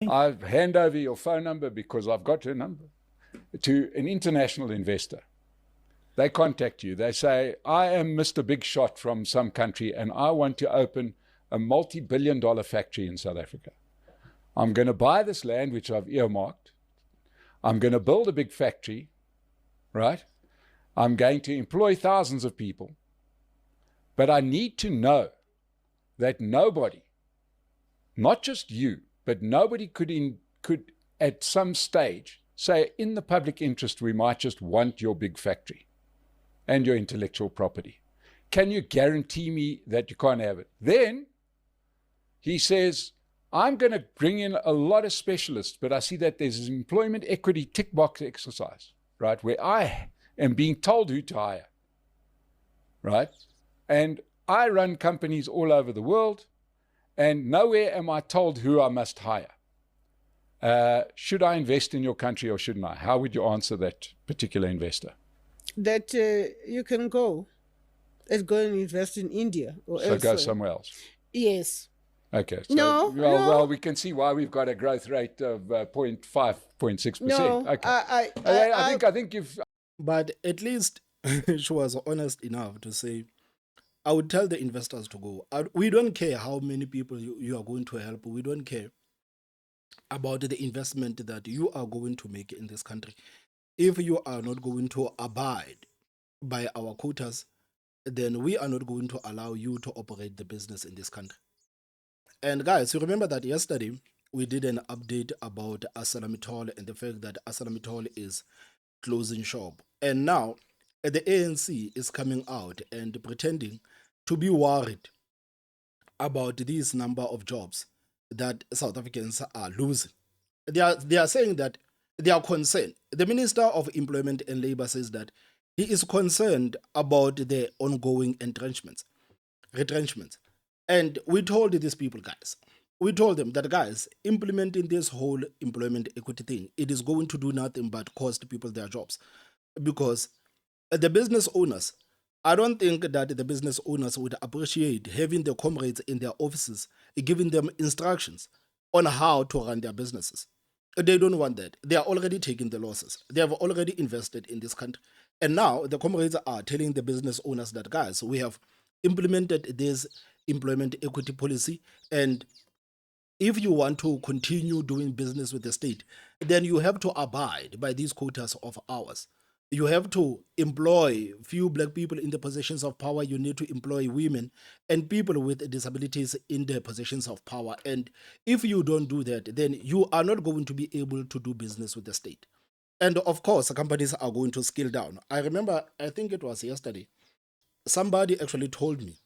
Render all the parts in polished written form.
I hand over your phone number because I've got her number to an international investor. They contact you. They say, I am Mr. Big Shot from some country and I want to open a multi-billion-dollar factory in South Africa. I'm going to buy this land, which I've earmarked. I'm going to build a big factory, right? I'm going to employ thousands of people. But I need to know that nobody, not just you, but nobody could at some stage say, in the public interest, we might just want your big factory and your intellectual property. Can you guarantee me that you can't have it? Then he says, I'm going to bring in a lot of specialists, but I see that there's an employment equity tick box exercise, right, where I am being told who to hire, right? And I run companies all over the world, and nowhere am I told who I must hire. Should I invest in your country or shouldn't I? How would you answer that particular investor? That you can go and invest in India or So elsewhere. go somewhere else. Yes. Okay. So, No. Well, we can see why we've got a growth rate of 0.5, 0.6%. No. Okay. I think you've. But at least she was honest enough to say, I would tell the investors to go. We don't care how many people you are going to help. We don't care about the investment that you are going to make in this country. If you are not going to abide by our quotas, then we are not going to allow you to operate the business in this country. And guys, you remember that yesterday we did an update about ArcelorMittal and the fact that ArcelorMittal is closing shop. And now the ANC is coming out and pretending to be worried about this number of jobs that South Africans are losing. They are saying that they are concerned. The Minister of Employment and Labour says that he is concerned about the ongoing retrenchments. And we told these people, guys, we told them that, guys, implementing this whole employment equity thing, it is going to do nothing but cost people their jobs. Because the business owners, I don't think that the business owners would appreciate having the comrades in their offices giving them instructions on how to run their businesses. They don't want that. They are already taking the losses. They have already invested in this country. And now the comrades are telling the business owners that, guys, we have implemented this employment equity policy, and if you want to continue doing business with the state, then you have to abide by these quotas of ours. You have to employ few black people in the positions of power. You need to employ women and people with disabilities in the positions of power. And if you don't do that, then you are not going to be able to do business with the state. And of course, companies are going to scale down. I remember, I think it was yesterday, somebody actually told me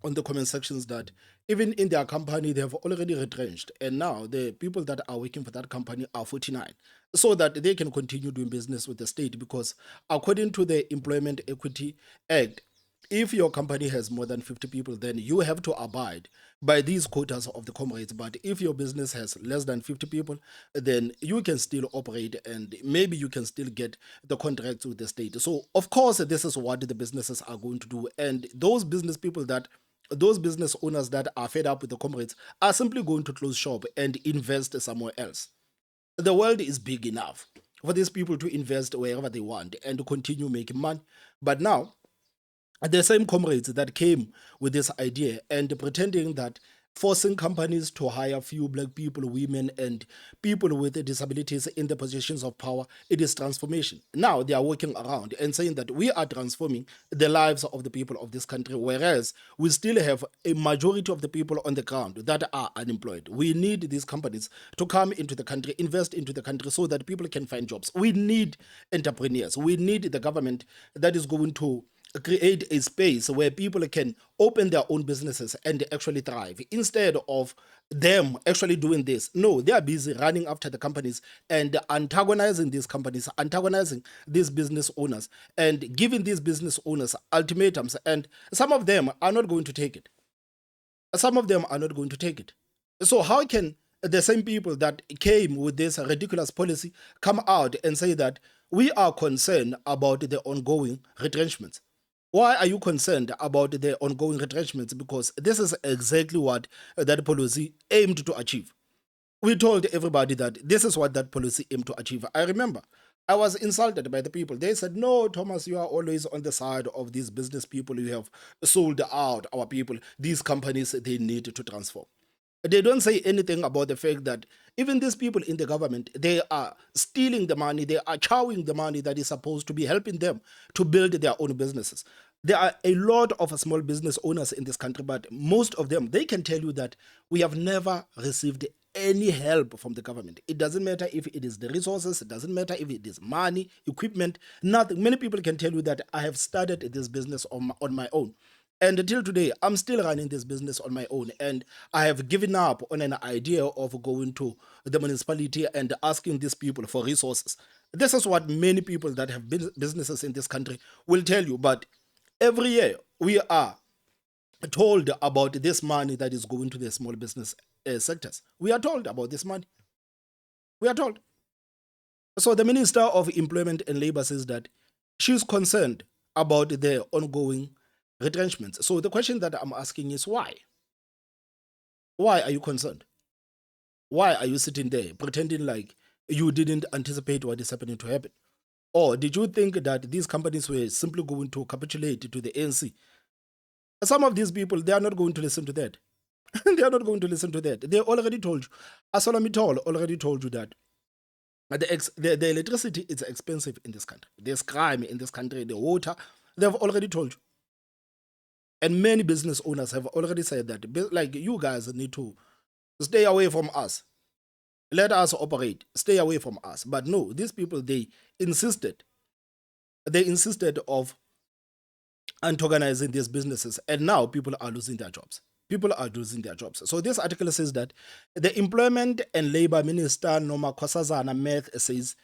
on the comment sections that even in their company, they have already retrenched. And now the people that are working for that company are 49, so that they can continue doing business with the state. Because according to the Employment Equity Act, if your company has more than 50 people, then you have to abide by these quotas of the comrades. But if your business has less than 50 people, then you can still operate and maybe you can still get the contracts with the state. So, of course, this is what the businesses are going to do. And those business owners that are fed up with the comrades are simply going to close shop and invest somewhere else. The world is big enough for these people to invest wherever they want and to continue making money. But now, the same comrades that came with this idea and pretending that forcing companies to hire few black people, women, and people with disabilities in the positions of power, it is transformation. Now they are working around and saying that we are transforming the lives of the people of this country, whereas we still have a majority of the people on the ground that are unemployed. We need these companies to come into the country, invest into the country so that people can find jobs. We need entrepreneurs. We need the government that is going to create a space where people can open their own businesses and actually thrive instead of them actually doing this. No, they are busy running after the companies and antagonizing these companies, antagonizing these business owners, and giving these business owners ultimatums. And some of them are not going to take it. Some of them are not going to take it. So how can the same people that came with this ridiculous policy come out and say that we are concerned about the ongoing retrenchments? Why are you concerned about the ongoing retrenchments? Because this is exactly what that policy aimed to achieve. We told everybody that this is what that policy aimed to achieve. I remember I was insulted by the people. They said, "No, Thomas, you are always on the side of these business people. You have sold out our people. These companies, they need to transform." They don't say anything about the fact that even these people in the government, they are stealing the money, they are chowing the money that is supposed to be helping them to build their own businesses. There are a lot of small business owners in this country, but most of them, they can tell you that we have never received any help from the government. It doesn't matter if it is the resources, it doesn't matter if it is money, equipment, nothing. Many people can tell you that I have started this business on my own. And until today, I'm still running this business on my own. And I have given up on an idea of going to the municipality and asking these people for resources. This is what many people that have businesses in this country will tell you. But every year, we are told about this money that is going to the small business sectors. We are told about this money. We are told. So the Minister of Employment and Labor says that she's concerned about the ongoing retrenchments. So the question that I'm asking is why? Why are you concerned? Why are you sitting there pretending like you didn't anticipate what is happening to happen? Or did you think that these companies were simply going to capitulate to the ANC? Some of these people, they are not going to listen to that. They are not going to listen to that. They already told you. ArcelorMittal already told you that the electricity is expensive in this country. There's crime in this country, the water. They've already told you. And many business owners have already said that, like, you guys need to stay away from us. Let us operate. Stay away from us. But no, these people, they insisted of antagonizing these businesses. And now people are losing their jobs. People are losing their jobs. So this article says that the Employment and Labor Minister, Noma Nkosazana Meth, says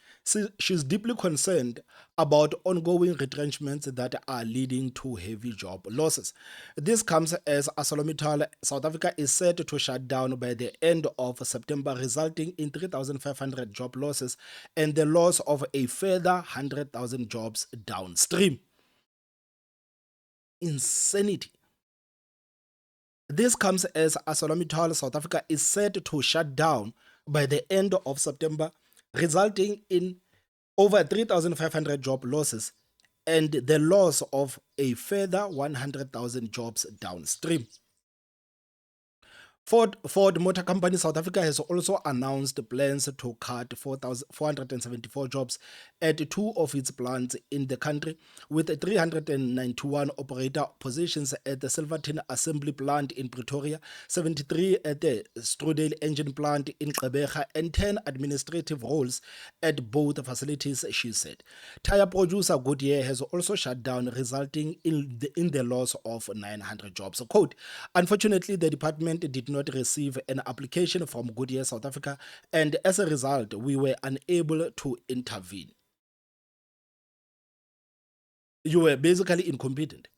she's deeply concerned about ongoing retrenchments that are leading to heavy job losses. This comes as ArcelorMittal South Africa is set to shut down by the end of September, resulting in 3,500 job losses and the loss of a further 100,000 jobs downstream. Insanity. This comes as ArcelorMittal South Africa is set to shut down by the end of September, resulting in over 3,500 job losses and the loss of a further 100,000 jobs downstream. Ford Motor Company South Africa has also announced plans to cut 474 jobs at two of its plants in the country, with 391 operator positions at the Silverton Assembly Plant in Pretoria, 73 at the Strudel Engine Plant in Gqeberha, and 10 administrative roles at both facilities, she said. Tire producer Goodyear has also shut down, resulting in the loss of 900 jobs. Quote, unfortunately, the department did not receive an application from Goodyear South Africa, and as a result, we were unable to intervene. You were basically incompetent.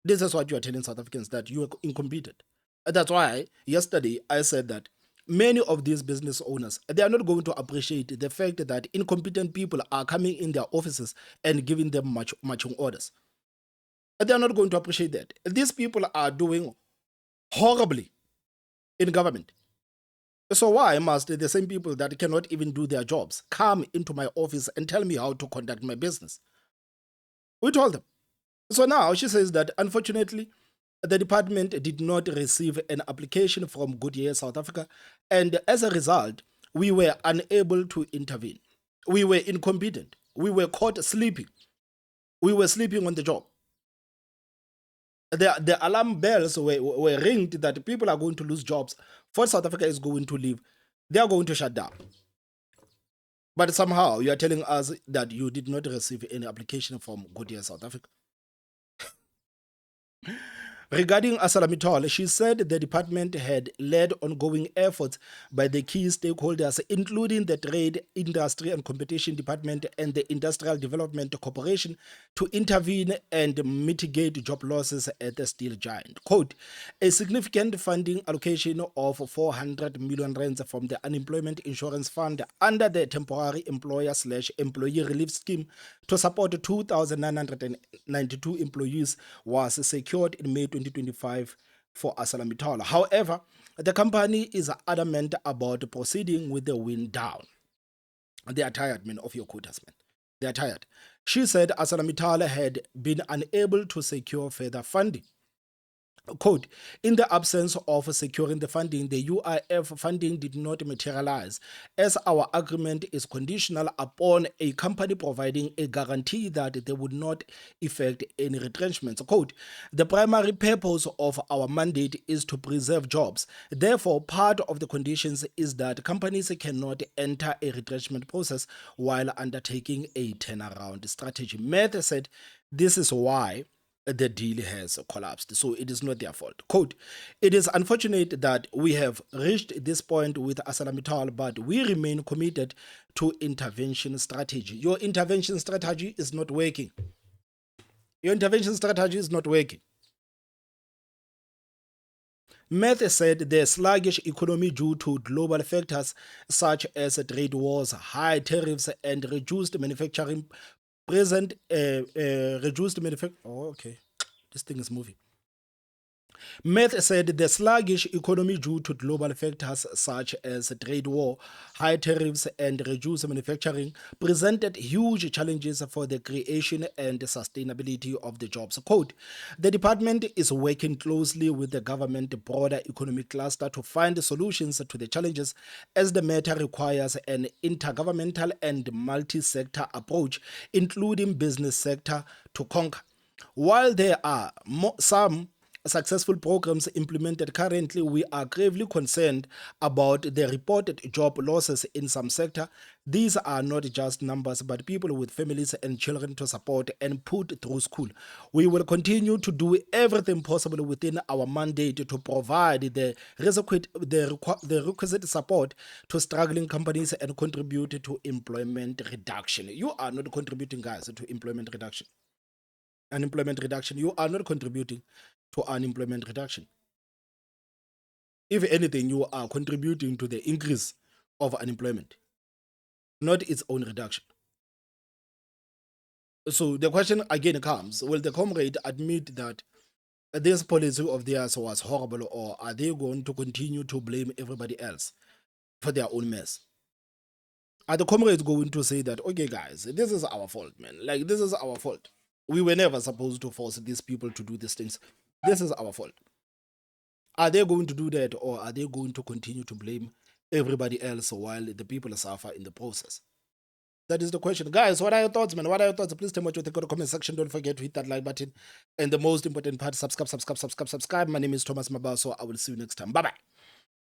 This is what you are telling South Africans, that you are incompetent. That's why yesterday I said that many of these business owners, they are not going to appreciate the fact that incompetent people are coming in their offices and giving them marching orders. They are not going to appreciate that. These people are doing horribly in government. So why must the same people that cannot even do their jobs come into my office and tell me how to conduct my business? We told them. So now she says that unfortunately, the department did not receive an application from Goodyear South Africa, and as a result, we were unable to intervene. We were incompetent. We were caught sleeping. We were sleeping on the job. The alarm bells were ringed that people are going to lose jobs. Ford South Africa is going to leave. They are going to shut down. But somehow you are telling us that you did not receive any application from Goodyear South Africa. Regarding ArcelorMittal, she said the department had led ongoing efforts by the key stakeholders, including the Trade, Industry and Competition Department and the Industrial Development Corporation, to intervene and mitigate job losses at the steel giant. Quote, a significant funding allocation of 400 million rands from the Unemployment Insurance Fund under the Temporary Employer/Employee Relief Scheme to support 2,992 employees was secured in May 2025 for ArcelorMittal. However, the company is adamant about proceeding with the wind down. They are tired, man, of your quotas, man. They are tired. She said ArcelorMittal had been unable to secure further funding. Quote, in the absence of securing the funding, the UIF funding did not materialize, as our agreement is conditional upon a company providing a guarantee that they would not effect any retrenchments. Quote, the primary purpose of our mandate is to preserve jobs. Therefore, part of the conditions is that companies cannot enter a retrenchment process while undertaking a turnaround strategy. Meth said this is why the deal has collapsed. So it is not their fault. Quote, it is unfortunate that we have reached this point with ArcelorMittal, but we remain committed to intervention strategy. Your intervention strategy is not working. Your intervention strategy is not working. Meth said the sluggish economy due to global factors such as trade wars, high tariffs, and reduced manufacturing Oh, okay. This thing is moving. Meth said the sluggish economy due to global factors such as trade war, high tariffs, and reduced manufacturing presented huge challenges for the creation and sustainability of the jobs. Quote, the department is working closely with the government broader economic cluster to find solutions to the challenges, as the matter requires an intergovernmental and multi-sector approach, including business sector, to conquer. While there are some successful programs implemented currently, we are gravely concerned about the reported job losses in some sector. These are not just numbers, but people with families and children to support and put through school. We will continue to do everything possible within our mandate to provide the requisite support to struggling companies and contribute to employment reduction. You are not contributing, guys, to employment reduction. Unemployment reduction. You are not contributing to unemployment reduction. If anything, you are contributing to the increase of unemployment, not its own reduction. So the question again comes, will the comrade admit that this policy of theirs was horrible, or are they going to continue to blame everybody else for their own mess? Are the comrades going to say that, okay, guys, this is our fault, man? Like, this is our fault. We were never supposed to force these people to do these things. This is our fault. Are they going to do that, or are they going to continue to blame everybody else while the people suffer in the process? That is the question. Guys, what are your thoughts, man? What are your thoughts? Please tell me what you think in the comment section. Don't forget to hit that like button. And the most important part, subscribe. My name is Thomas Mabaso. I will see you next time. Bye-bye.